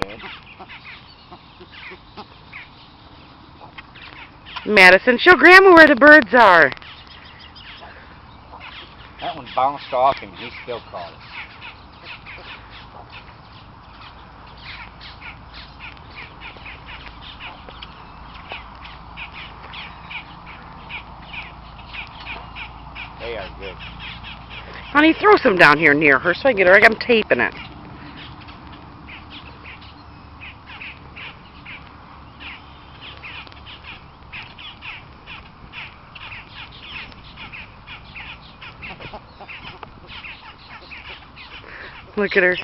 good. Madison, show Grandma where the birds are. That one bounced off and he still caught it. They are good. Honey, throw some down here near her so I get her. I'm taping it. Look at her.